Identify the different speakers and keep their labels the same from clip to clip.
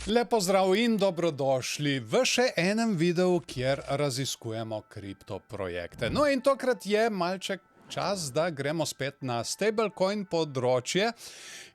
Speaker 1: Lepo zdrav in dobrodošli v še enem videu, kjer raziskujemo kriptoprojekte. No in tokrat je malček čas, da gremo spet na stablecoin področje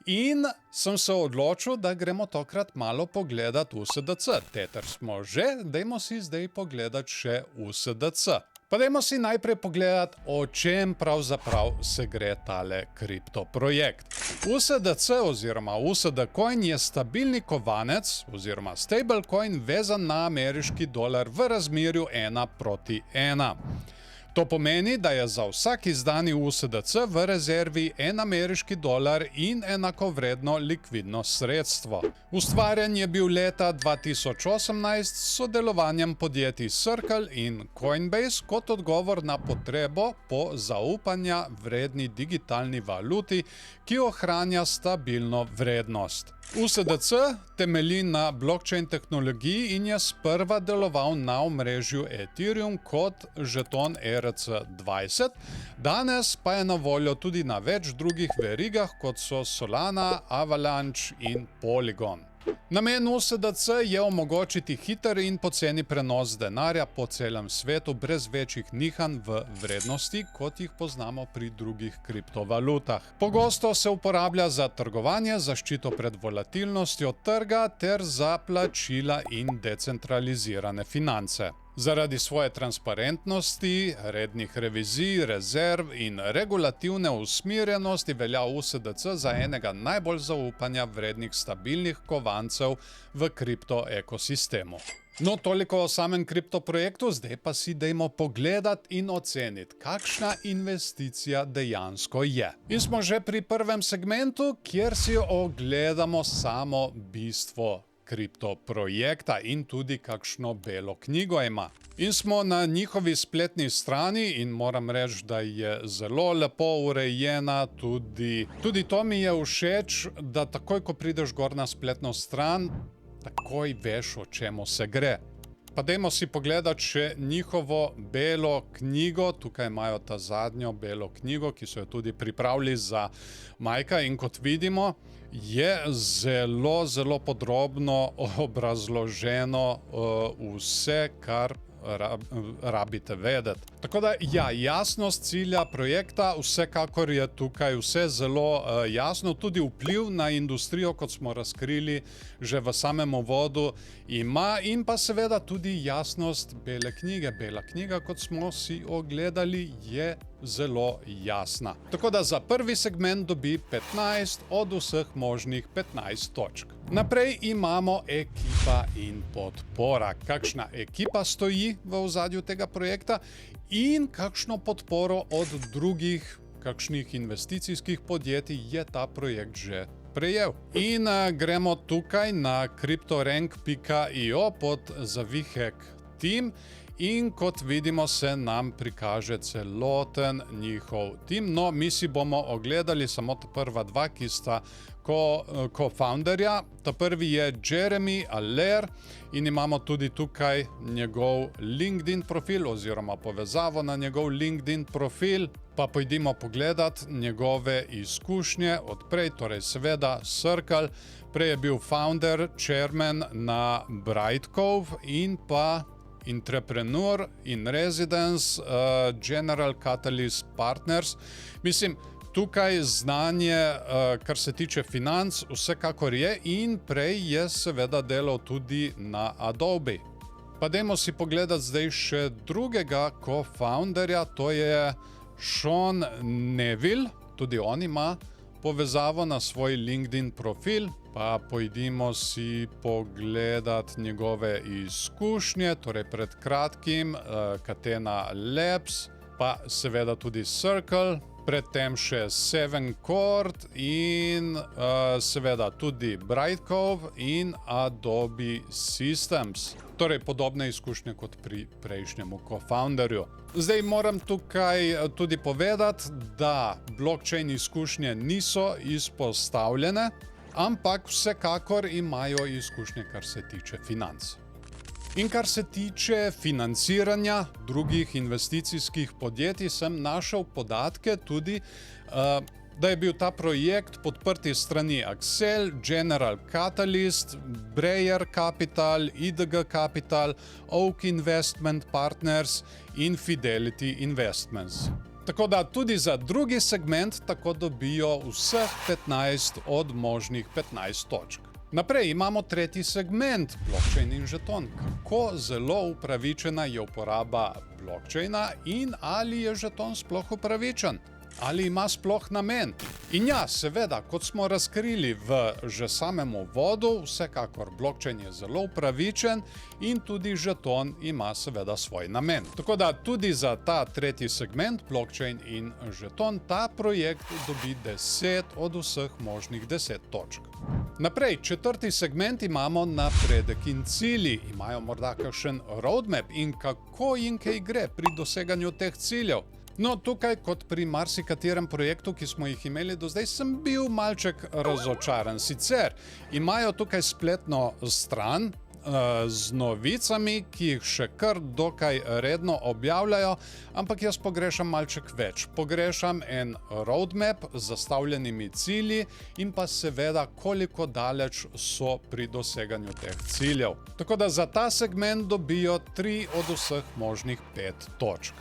Speaker 1: in sem se odločil, da gremo tokrat malo pogledat USDC. Tetr smo že, dajmo si zdaj pogledat še USDC. Pa dajmo si najprej pogledat, o čem pravzaprav se gre tale kriptoprojekt. USDC oziroma USD Coin je stabilni kovanec oziroma stablecoin vezan na ameriški dolar v razmerju 1:1. To pomeni, da je za vsak izdani USDC v rezervi en ameriški dolar in enakovredno likvidno sredstvo. Ustvarjen je bil leta 2018 s sodelovanjem podjetij Circle in Coinbase kot odgovor na potrebo po zaupanja vredni digitalni valuti, ki ohranja stabilno vrednost. USDC temelji na blockchain tehnologiji in je sprva deloval na omrežju Ethereum kot žeton ERC20, danes pa je na voljo tudi na več drugih verigah, kot so Solana, Avalanche in Polygon. Namen USDC je omogočiti hiter in poceni prenos denarja po celem svetu brez večjih nihanj v vrednosti, kot jih poznamo pri drugih kriptovalutah. Pogosto se uporablja za trgovanje, zaščito pred volatilnostjo trga ter za plačila in decentralizirane finance. Zaradi svoje transparentnosti, rednih revizij, rezerv in regulativne usmerjenosti velja USDC za enega najbolj zaupanja vrednih stabilnih kovancev v kriptoekosistemu. No, toliko o samem kriptoprojektu, zdaj pa si dajmo pogledat in oceniti, kakšna investicija dejansko je. In smo že pri prvem segmentu, kjer si ogledamo samo bistvo kriptoprojekta in tudi kakšno belo knjigo ima. In smo na njihovi spletni strani in moram reči, da je zelo lepo urejena, tudi to mi je všeč, da takoj, ko prideš gor na spletno stran, takoj veš, o čemu se gre. Pa dajmo si pogledati še njihovo belo knjigo. Tukaj imajo ta zadnjo belo knjigo, ki so jo tudi pripravili za Majka in kot vidimo, je zelo podrobno obrazloženo vse, kar rabite vedeti. Tako da, ja, jasnost cilja projekta, vsekakor je tukaj vse zelo jasno, tudi vpliv na industrijo, kot smo razkrili že v samem uvodu, ima in pa seveda tudi jasnost bele knjige. Bela knjiga, kot smo si ogledali, je zelo jasna. Tako da za prvi segment dobi 15 od vseh možnih 15 točk. Naprej imamo ekipa in podpora. Kakšna ekipa stoji v ozadju tega projekta in kakšno podporo od drugih kakšnih investicijskih podjetij je ta projekt že prejel. In gremo tukaj na cryptorank.io pod zavihek Team in kot vidimo se nam prikaže celoten njihov tim. No, mi si bomo ogledali samo ta prva dva, ki sta co-founderja. Ta prvi je Jeremy Aller in imamo tudi tukaj njegov LinkedIn profil oziroma povezavo na njegov LinkedIn profil. Pa pojdimo pogledat njegove izkušnje odprej, torej seveda Circle, prej je bil founder, chairman na Brightcove in pa entrepreneur in residence General Catalyst Partners. Mislim, tukaj znanje, kar se tiče financ, vsekakor je in prej je seveda delal tudi na Adobe. Pa dajmo si pogledati zdaj še drugega co-founderja, to je Sean Neville, tudi on ima povezavo na svoj LinkedIn profil, pa pojdimo si pogledat njegove izkušnje, torej pred kratkim Catena Labs, pa seveda tudi Circle, predtem še Seven Chord in seveda tudi Brightcove in Adobe Systems. Torej podobne izkušnje kot pri prejšnjemu co-founderju. Zdaj moram tukaj tudi povedati, da blockchain izkušnje niso izpostavljene, ampak vsekakor imajo izkušnje, kar se tiče financ. In kar se tiče financiranja drugih investicijskih podjetij, sem našel podatke tudi da je bil ta projekt podprt iz strani Accel, General Catalyst, Breyer Capital, IDG Capital, Oak Investment Partners in Fidelity Investments. Tako da tudi za drugi segment tako dobijo vseh 15 od možnih 15 točk. Naprej imamo tretji segment, blockchain in žeton. Kako zelo upravičena je uporaba blockchaina in ali je žeton sploh upravičen? Ali ima sploh namen? In ja, seveda, kot smo razkrili v že samem uvodu, vsekakor blockchain je zelo upravičen in tudi žeton ima seveda svoj namen. Tako da tudi za ta tretji segment, blockchain in žeton, ta projekt dobi 10 od vseh možnih 10 točk. Naprej, četrti segment imamo napredek in cilji. Imajo morda kakšen roadmap in kako in kaj gre pri doseganju teh ciljev? No, tukaj, kot pri marsikaterem projektu, ki smo jih imeli do zdaj, sem bil malček razočaran. Sicer imajo tukaj spletno stran z novicami, ki jih še kar dokaj redno objavljajo, ampak jaz pogrešam malček več. Pogrešam en roadmap z zastavljenimi cilji in pa seveda, koliko daleč so pri doseganju teh ciljev. Tako da za ta segment dobijo 3 od vseh možnih 5 točk.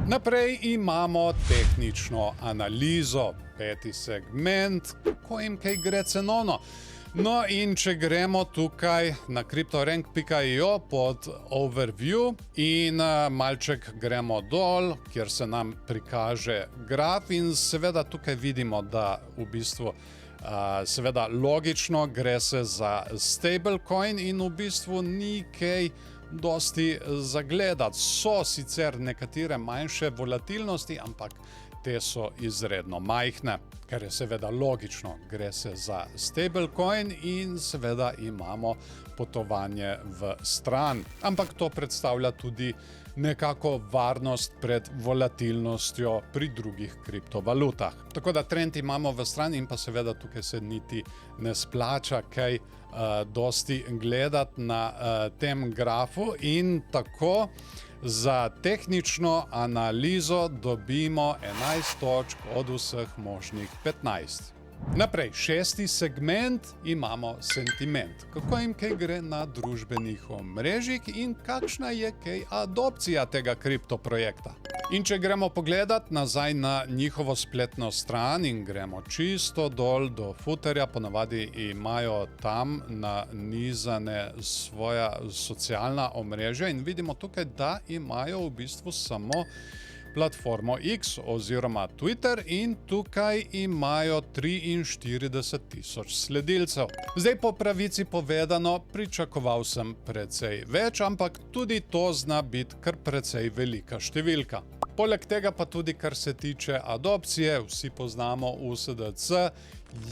Speaker 1: Naprej imamo tehnično analizo, 5. segment, ko jim kaj gre cenovno. No in če gremo tukaj na cryptorank.io pod overview in malček gremo dol, kjer se nam prikaže graf in seveda tukaj vidimo, da v bistvu seveda logično gre se za stablecoin in v bistvu ni kaj dosti zagledati. So sicer nekatere manjše volatilnosti, ampak te so izredno majhne, kar je seveda logično. Gre se za stablecoin in seveda imamo potovanje v stran. Ampak to predstavlja tudi nekako varnost pred volatilnostjo pri drugih kriptovalutah. Tako da trend imamo v stran in pa seveda tukaj se niti ne splača kaj dosti gledati na tem grafu in tako za tehnično analizo dobimo 11 točk od vseh možnih 15. Naprej, 6. segment imamo sentiment. Kako jim kaj gre na družbenih omrežjih in kakšna je kaj adopcija tega kriptoprojekta. In če gremo pogledat nazaj na njihovo spletno stran in gremo čisto dol do footerja, ponavadi imajo tam nanizane svoja socialna omrežja in vidimo tukaj, da imajo v bistvu samo platformo X oziroma Twitter in tukaj imajo 43.000 sledilcev. Zdaj po pravici povedano, pričakoval sem precej več, ampak tudi to zna biti kar precej velika številka. Poleg tega pa tudi, kar se tiče adopcije, vsi poznamo USDC,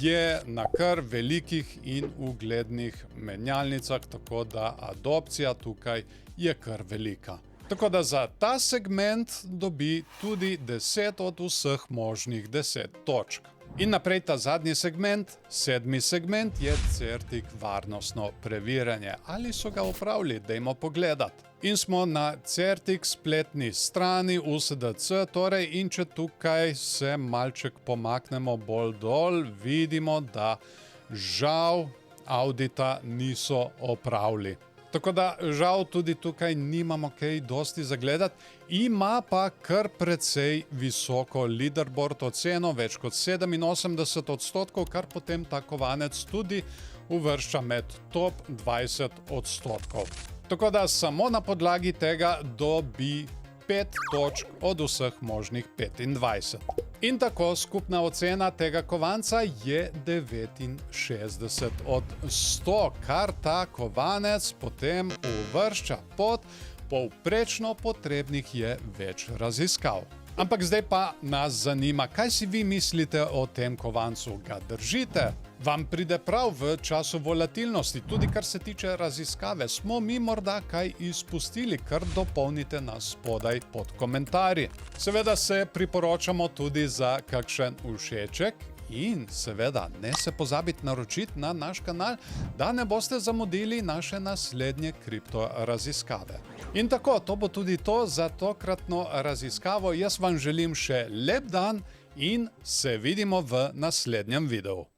Speaker 1: je na kar velikih in uglednih menjalnicah, tako da adopcija tukaj je kar velika. Tako da za ta segment dobi tudi 10 od vseh možnih 10 točk. In naprej ta zadnji segment, 7. segment, je Certik varnostno preverjanje. Ali so ga opravili? Dajmo pogledati. In smo na Certik spletni strani USDC, torej in če tukaj se malček pomaknemo bolj dol, vidimo, da žal audita niso opravili. Tako da žal tudi tukaj nimamo kaj dosti zagledati, ima pa kar precej visoko leaderboard oceno, več kot 87%, kar potem ta kovanec tudi uvršča med top 20%. Tako da samo na podlagi tega dobi 5 točk od vseh možnih 25. In tako skupna ocena tega kovanca je 69 od 100, kar ta kovanec potem uvršča pod povprečno potrebnih je več raziskav. Ampak zdaj pa nas zanima, kaj si vi mislite o tem kovancu? Ga držite? Vam pride prav v času volatilnosti, tudi kar se tiče raziskave? Smo mi morda kaj izpustili, kar dopolnite nas spodaj pod komentarji. Seveda se priporočamo tudi za kakšen všeček in seveda ne se pozabiti naročiti na naš kanal, da ne boste zamudili naše naslednje kripto raziskave. In tako, to bo tudi to za tokratno raziskavo. Jaz vam želim še lep dan in se vidimo v naslednjem videu.